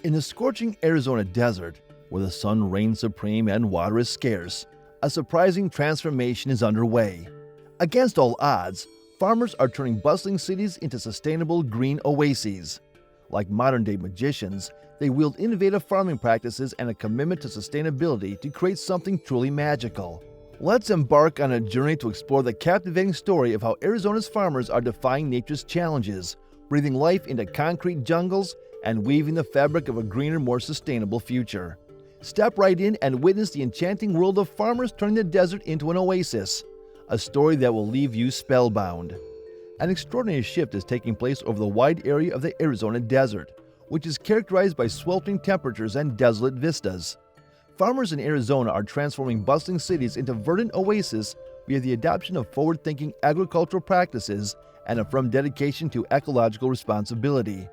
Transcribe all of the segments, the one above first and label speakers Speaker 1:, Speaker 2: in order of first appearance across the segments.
Speaker 1: In the scorching Arizona desert, where the sun reigns supreme and water is scarce, a surprising transformation is underway. Against all odds, farmers are turning bustling cities into sustainable green oases. Like modern-day magicians, they wield innovative farming practices and a commitment to sustainability to create something truly magical. Let's embark on a journey to explore the captivating story of how Arizona's farmers are defying nature's challenges, breathing life into concrete jungles, and weaving the fabric of a greener, more sustainable future. Step right in and witness the enchanting world of farmers turning the desert into an oasis, a story that will leave you spellbound. An extraordinary shift is taking place over the wide area of the Arizona desert, which is characterized by sweltering temperatures and desolate vistas. Farmers in Arizona are transforming bustling cities into verdant oases via the adoption of forward-thinking agricultural practices and a firm dedication to ecological responsibility.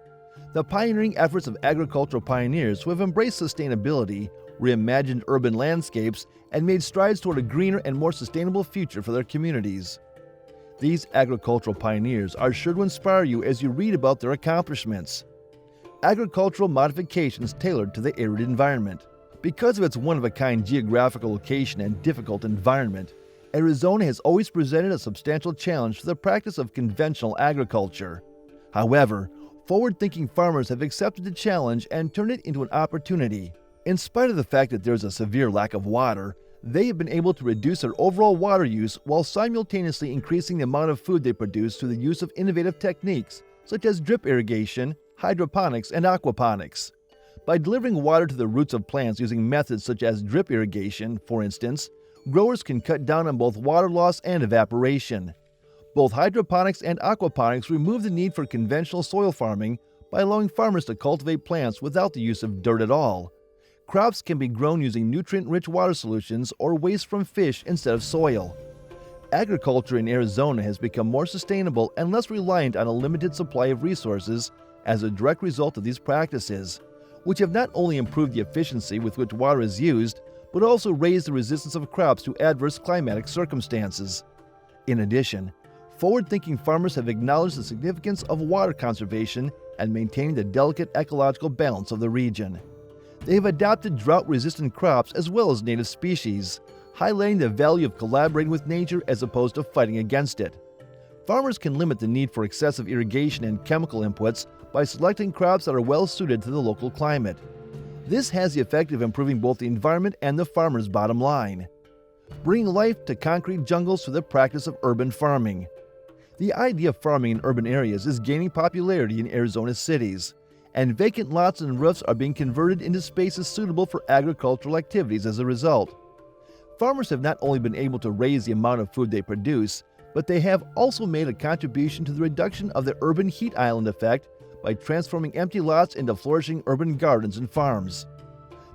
Speaker 1: The pioneering efforts of agricultural pioneers who have embraced sustainability, reimagined urban landscapes, and made strides toward a greener and more sustainable future for their communities. These agricultural pioneers are sure to inspire you as you read about their accomplishments. Agricultural modifications tailored to the arid environment. Because of its one-of-a-kind geographical location and difficult environment, Arizona has always presented a substantial challenge to the practice of conventional agriculture. However, forward-thinking farmers have accepted the challenge and turned it into an opportunity. In spite of the fact that there is a severe lack of water, they have been able to reduce their overall water use while simultaneously increasing the amount of food they produce through the use of innovative techniques such as drip irrigation, hydroponics, and aquaponics. By delivering water to the roots of plants using methods such as drip irrigation, for instance, growers can cut down on both water loss and evaporation. Both hydroponics and aquaponics remove the need for conventional soil farming by allowing farmers to cultivate plants without the use of dirt at all. Crops can be grown using nutrient-rich water solutions or waste from fish instead of soil. Agriculture in Arizona has become more sustainable and less reliant on a limited supply of resources as a direct result of these practices, which have not only improved the efficiency with which water is used, but also raised the resistance of crops to adverse climatic circumstances. In addition, forward-thinking farmers have acknowledged the significance of water conservation and maintaining the delicate ecological balance of the region. They have adopted drought-resistant crops as well as native species, highlighting the value of collaborating with nature as opposed to fighting against it. Farmers can limit the need for excessive irrigation and chemical inputs by selecting crops that are well-suited to the local climate. This has the effect of improving both the environment and the farmer's bottom line. Bringing life to concrete jungles through the practice of urban farming. The idea of farming in urban areas is gaining popularity in Arizona's cities, and vacant lots and roofs are being converted into spaces suitable for agricultural activities as a result. Farmers have not only been able to raise the amount of food they produce, but they have also made a contribution to the reduction of the urban heat island effect by transforming empty lots into flourishing urban gardens and farms.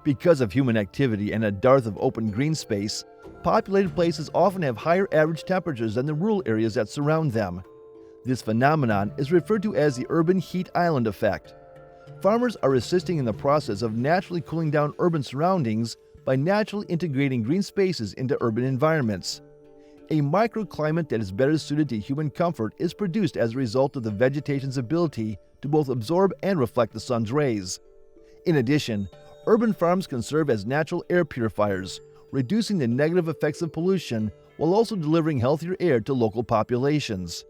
Speaker 1: Because of human activity and a dearth of open green space, populated places often have higher average temperatures than the rural areas that surround them. This phenomenon is referred to as the urban heat island effect. Farmers are assisting in the process of naturally cooling down urban surroundings by naturally integrating green spaces into urban environments. A microclimate that is better suited to human comfort is produced as a result of the vegetation's ability to both absorb and reflect the sun's rays. In addition, urban farms can serve as natural air purifiers, reducing the negative effects of pollution while also delivering healthier air to local populations.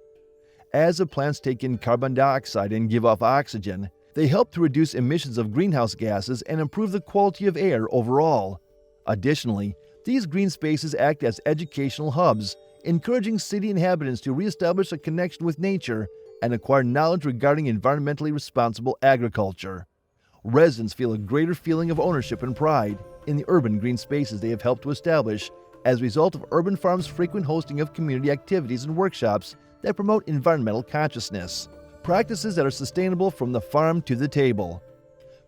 Speaker 1: As the plants take in carbon dioxide and give off oxygen, they help to reduce emissions of greenhouse gases and improve the quality of air overall. Additionally, these green spaces act as educational hubs, encouraging city inhabitants to reestablish a connection with nature and acquire knowledge regarding environmentally responsible agriculture. Residents feel a greater feeling of ownership and pride in the urban green spaces they have helped to establish as a result of urban farms' frequent hosting of community activities and workshops that promote environmental consciousness, practices that are sustainable from the farm to the table.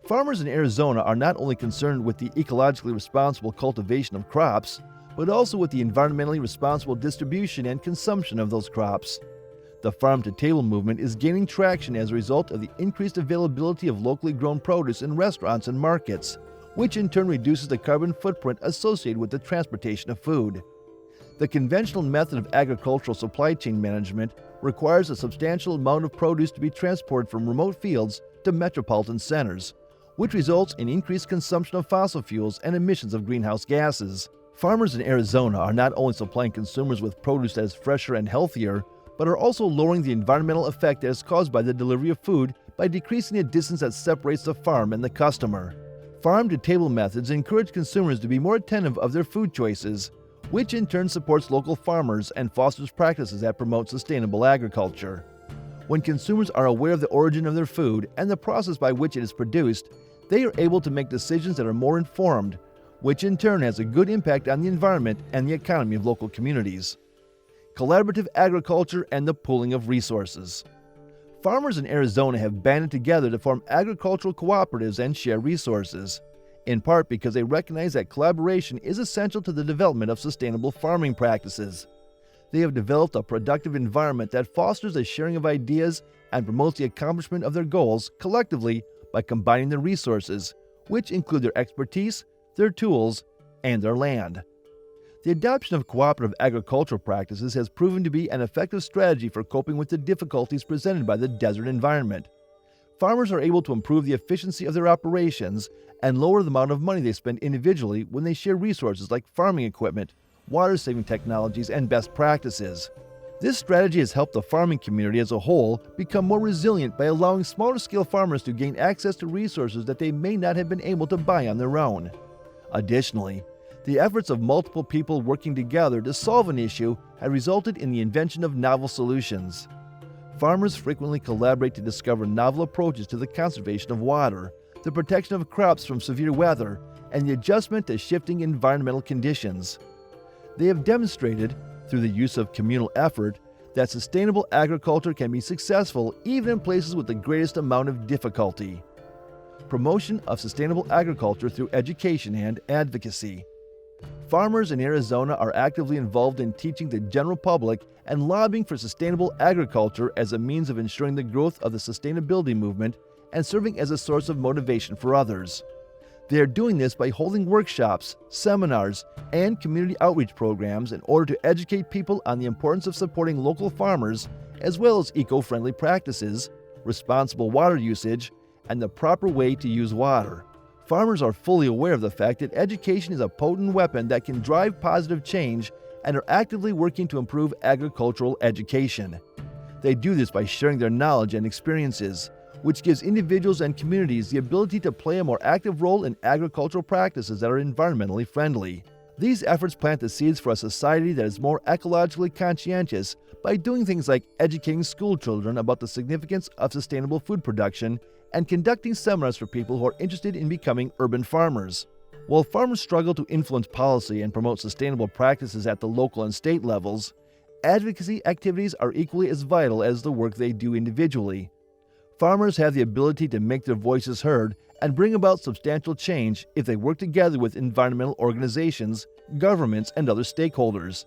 Speaker 1: Farmers in Arizona are not only concerned with the ecologically responsible cultivation of crops, but also with the environmentally responsible distribution and consumption of those crops. The farm-to-table movement is gaining traction as a result of the increased availability of locally grown produce in restaurants and markets, which in turn reduces the carbon footprint associated with the transportation of food. The conventional method of agricultural supply chain management requires a substantial amount of produce to be transported from remote fields to metropolitan centers, which results in increased consumption of fossil fuels and emissions of greenhouse gases. Farmers in Arizona are not only supplying consumers with produce that is fresher and healthier, but are also lowering the environmental effect that is caused by the delivery of food by decreasing the distance that separates the farm and the customer. Farm-to-table methods encourage consumers to be more attentive of their food choices, which in turn supports local farmers and fosters practices that promote sustainable agriculture. When consumers are aware of the origin of their food and the process by which it is produced, they are able to make decisions that are more informed, which in turn has a good impact on the environment and the economy of local communities. Collaborative agriculture and the pooling of resources. Farmers in Arizona have banded together to form agricultural cooperatives and share resources, in part because they recognize that collaboration is essential to the development of sustainable farming practices. They have developed a productive environment that fosters the sharing of ideas and promotes the accomplishment of their goals collectively by combining their resources, which include their expertise, their tools, and their land. The adoption of cooperative agricultural practices has proven to be an effective strategy for coping with the difficulties presented by the desert environment. Farmers are able to improve the efficiency of their operations and lower the amount of money they spend individually when they share resources like farming equipment, water-saving technologies, and best practices. This strategy has helped the farming community as a whole become more resilient by allowing smaller-scale farmers to gain access to resources that they may not have been able to buy on their own. Additionally, the efforts of multiple people working together to solve an issue have resulted in the invention of novel solutions. Farmers frequently collaborate to discover novel approaches to the conservation of water, the protection of crops from severe weather, and the adjustment to shifting environmental conditions. They have demonstrated, through the use of communal effort, that sustainable agriculture can be successful even in places with the greatest amount of difficulty. Promotion of sustainable agriculture through education and advocacy. Farmers in Arizona are actively involved in teaching the general public and lobbying for sustainable agriculture as a means of ensuring the growth of the sustainability movement and serving as a source of motivation for others. They are doing this by holding workshops, seminars, and community outreach programs in order to educate people on the importance of supporting local farmers as well as eco-friendly practices, responsible water usage, and the proper way to use water. Farmers are fully aware of the fact that education is a potent weapon that can drive positive change and are actively working to improve agricultural education. They do this by sharing their knowledge and experiences, which gives individuals and communities the ability to play a more active role in agricultural practices that are environmentally friendly. These efforts plant the seeds for a society that is more ecologically conscientious by doing things like educating school children about the significance of sustainable food production and conducting seminars for people who are interested in becoming urban farmers. While farmers struggle to influence policy and promote sustainable practices at the local and state levels, advocacy activities are equally as vital as the work they do individually. Farmers have the ability to make their voices heard and bring about substantial change if they work together with environmental organizations, governments, and other stakeholders.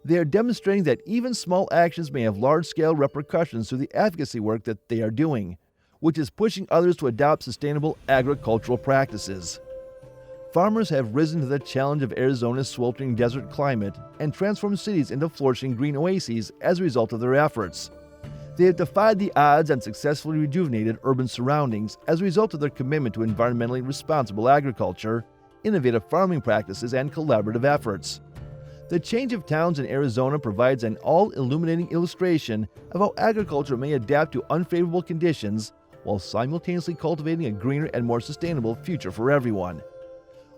Speaker 1: They are demonstrating that even small actions may have large-scale repercussions through the advocacy work that they are doing, which is pushing others to adopt sustainable agricultural practices. Farmers have risen to the challenge of Arizona's sweltering desert climate and transformed cities into flourishing green oases as a result of their efforts. They have defied the odds and successfully rejuvenated urban surroundings as a result of their commitment to environmentally responsible agriculture, innovative farming practices, and collaborative efforts. The Change of Towns in Arizona provides an all-illuminating illustration of how agriculture may adapt to unfavorable conditions while simultaneously cultivating a greener and more sustainable future for everyone.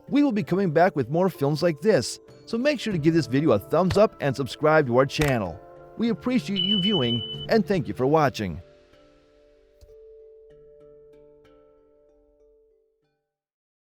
Speaker 1: We will be coming back with more films like this, so make sure to give this video a thumbs up and subscribe to our channel. We appreciate you viewing, and thank you for watching.